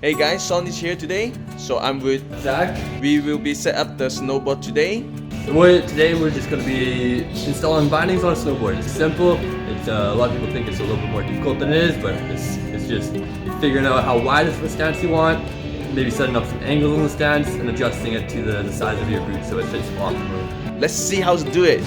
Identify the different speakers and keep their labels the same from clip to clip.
Speaker 1: Hey guys, Sean is here today. So I'm with
Speaker 2: Zach.
Speaker 1: We will be set up the snowboard today.
Speaker 2: Today we're just going to be installing bindings on a snowboard. It's simple. It's a lot of people think it's a little bit more difficult than it is, but it's just figuring out how wide of a stance you want, maybe setting up some angles on the stance and adjusting it to the size of your boot so it fits optimally.
Speaker 1: Let's see how to do it.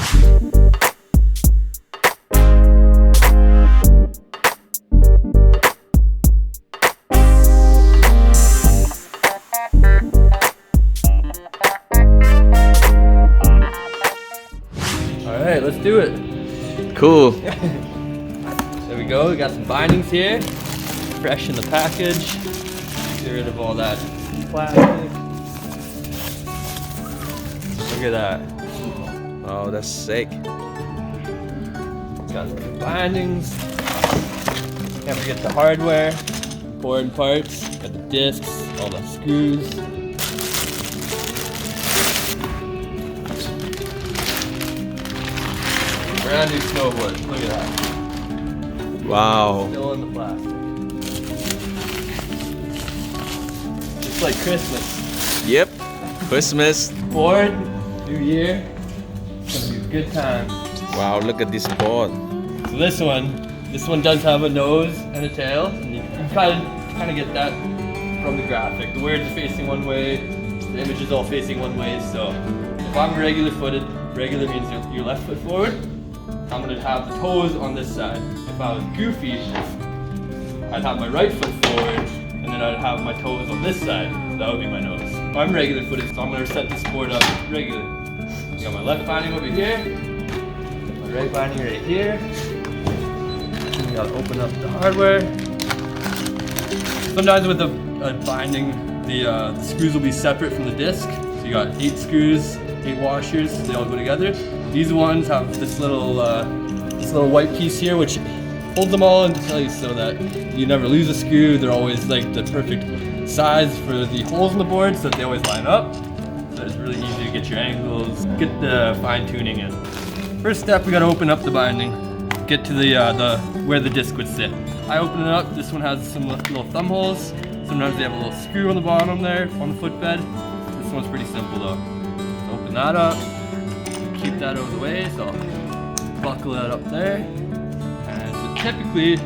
Speaker 2: Alright, let's do it.
Speaker 1: Cool.
Speaker 2: There we go, we got some bindings here. Fresh in the package. Get rid of all that plastic. Look at that.
Speaker 1: Oh, that's sick.
Speaker 2: Got some bindings. Can't forget the hardware, important parts. Got the discs, all the screws. Brand new snowboard. Look at that.
Speaker 1: Wow.
Speaker 2: Still in the plastic. Just like Christmas.
Speaker 1: Yep. Christmas.
Speaker 2: Board, New Year. It's gonna be a good time.
Speaker 1: Wow, look at this board.
Speaker 2: So this one does have a nose and a tail. And you can kind of get that from the graphic. The words are facing one way, the image is all facing one way. So if I'm regular footed, regular means your left foot forward. I'm gonna have the toes on this side. If I was goofy, I'd have my right foot forward, and then I'd have my toes on this side. That would be my nose. I'm regular footed, so I'm gonna set this board up regular. I got my left binding over here, my right binding right here. And we gotta open up the hardware. Sometimes with a binding, the screws will be separate from the disc. So you got 8 screws, 8 washers, they all go together. These ones have this little white piece here, which holds them all into place so that you never lose a screw. They're always like the perfect size for the holes in the board, so that they always line up. So it's really easy to get your angles, get the fine tuning in. First step, we gotta open up the binding, get to the where the disc would sit. I open it up. This one has some little thumb holes. Sometimes they have a little screw on the bottom there on the footbed. This one's pretty simple though. So open that up. Keep that out of the way, so I'll buckle that up there. And so typically,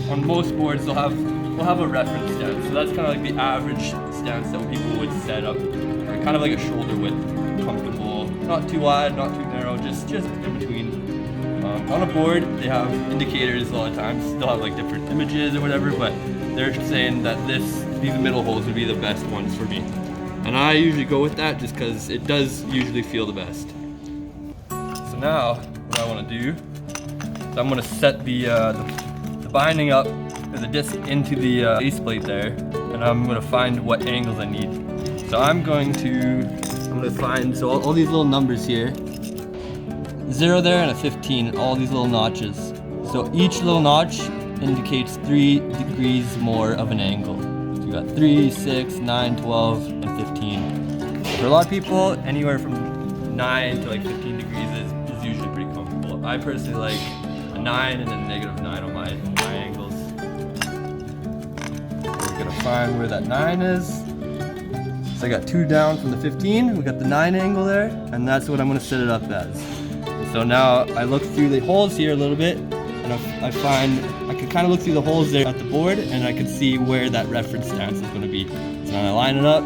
Speaker 2: on most boards, we'll have a reference stance. So that's kind of like the average stance that people would set up, or kind of like a shoulder width, comfortable, not too wide, not too narrow, just in between. On a board, they have indicators a lot of times. They'll have like different images or whatever, but they're saying that these middle holes would be the best ones for me. And I usually go with that just because it does usually feel the best. So now, what I want to do is I'm going to set the binding up, or the disc into the base plate there, and I'm going to find what angles I need. So I'm going to find, so all these little numbers here, 0 there and a 15, all these little notches. So each little notch indicates 3 degrees more of an angle. So you got 3, 6, 9, 12, and 15. For a lot of people, anywhere from 9 to like 15 degrees is usually pretty comfortable. I personally like a 9 and then a -9 on my angles. We're gonna find where that 9 is. So I got 2 down from the 15, we got the 9 angle there, and that's what I'm gonna set it up as. So now I look through the holes here a little bit, and I can kind of look through the holes there at the board, and I can see where that reference stance is gonna be. So now I line it up,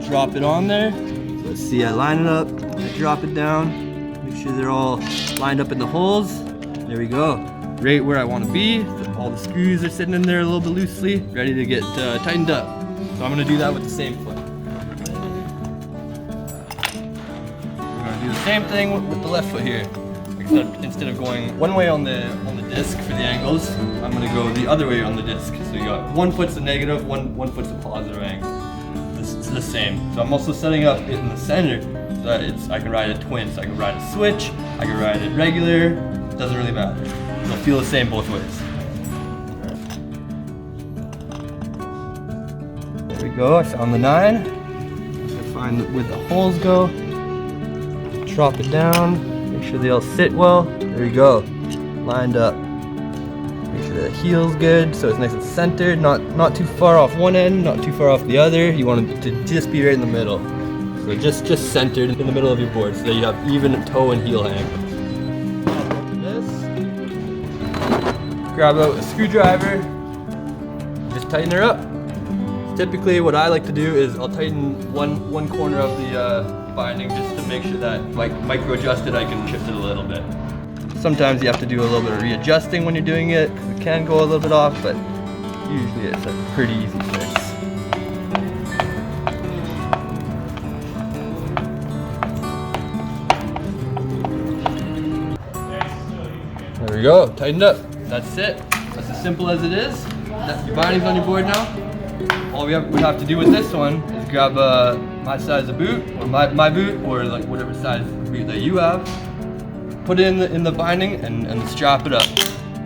Speaker 2: drop it on there. So let's see, I line it up, I drop it down. Make sure they're all lined up in the holes. There we go. Right where I want to be. All the screws are sitting in there a little bit loosely, ready to get tightened up. So I'm going to do that with the same foot. We're going to do the same thing with the left foot here. Except instead of going one way on the disc for the angles, I'm going to go the other way on the disc. So you got one foot's a negative, one foot's a positive angle. This is the same. So I'm also setting up it in the center. So that I can ride it twin, so I can ride a switch, I can ride it regular, doesn't really matter. It'll feel the same both ways. There we go, I found the 9. I find where the holes go, drop it down, make sure they all sit well. There you go, lined up. Make sure the heel's good, so it's nice and centered, not too far off one end, not too far off the other. You want it to just be right in the middle. So just centered in the middle of your board so that you have even toe and heel hang. Grab out a screwdriver, just tighten her up. Typically what I like to do is I'll tighten one corner of the binding just to make sure that micro adjusted, I can shift it a little bit. Sometimes you have to do a little bit of readjusting when you're doing it because it can go a little bit off, but usually it's a pretty easy fix. There we go, tightened up. That's it. That's as simple as it is. Your binding's on your board now. All we have to do with this one is grab my size of boot, or my boot, or like whatever size boot that you have. Put it in the binding and strap it up.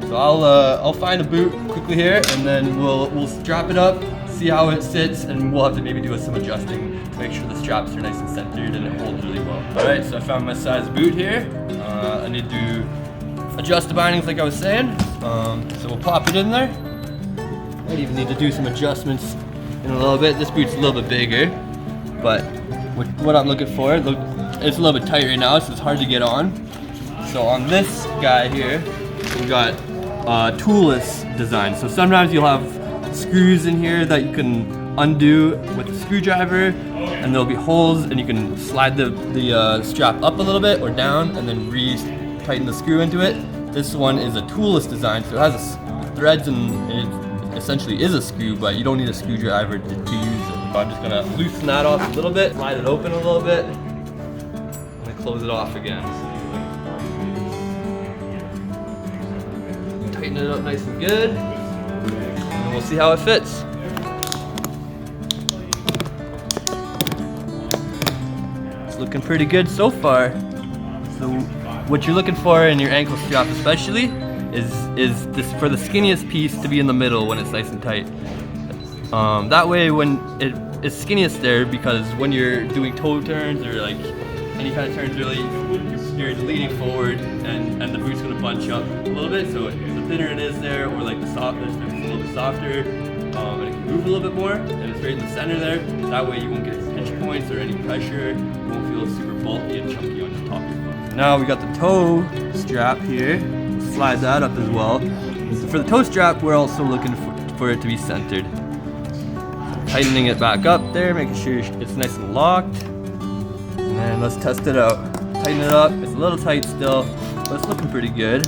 Speaker 2: So I'll find a boot quickly here, and then we'll strap it up, see how it sits, and we'll have to maybe do some adjusting to make sure the straps are nice and centered and it holds really well. All right, so I found my size boot here. I need to adjust the bindings like I was saying. So we'll pop it in there. Might even need to do some adjustments in a little bit. This boot's a little bit bigger, but what I'm looking for, look, it's a little bit tight right now, so it's hard to get on. So on this guy here, we've got toolless design. So sometimes you'll have screws in here that you can undo with a screwdriver, and there'll be holes, and you can slide the strap up a little bit or down, and then tighten the screw into it. This one is a toolless design, so it has threads and it essentially is a screw, but you don't need a screwdriver to use it. So I'm just gonna loosen that off a little bit, slide it open a little bit, and then close it off again. Tighten it up nice and good, and we'll see how it fits. It's looking pretty good so far. So what you're looking for in your ankle strap especially is this, for the skinniest piece to be in the middle when it's nice and tight. That way when it's skinniest there, because when you're doing toe turns or like any kind of turns really, you're leaning forward and the boot's gonna bunch up a little bit, so the thinner it is there, or like the softness, it's a little bit softer, and it can move a little bit more, and it's right in the center there. That way you won't get pinch points or any pressure, you won't feel super bulky and chunky on the top of your foot. Now we got the toe strap here. Slide that up as well. For the toe strap, we're also looking for it to be centered. Tightening it back up there, making sure it's nice and locked. And then let's test it out. Tighten it up. It's a little tight still, but it's looking pretty good.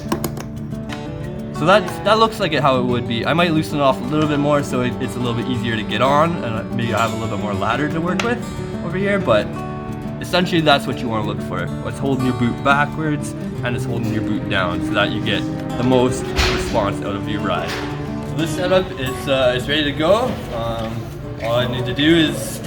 Speaker 2: So that looks like how it would be. I might loosen it off a little bit more so it's a little bit easier to get on, and maybe I have a little bit more ladder to work with over here, but essentially that's what you want to look for. It's holding your boot backwards and it's holding your boot down so that you get the most response out of your ride. So this setup is ready to go. All I need to do is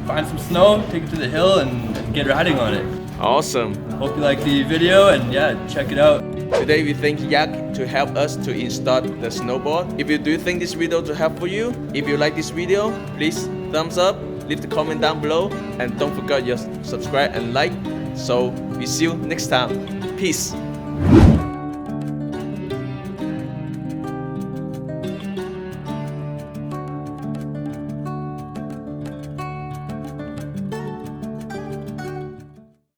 Speaker 2: find some snow, take it to the hill, and get riding on it.
Speaker 1: Awesome.
Speaker 2: Hope you like the video, and yeah, check it out.
Speaker 1: Today we thank Yak to help us to install the snowboard. If you do think this video to help for you, if you like this video, please thumbs up, leave the comment down below, and don't forget your subscribe and like. So we see you next time. Peace.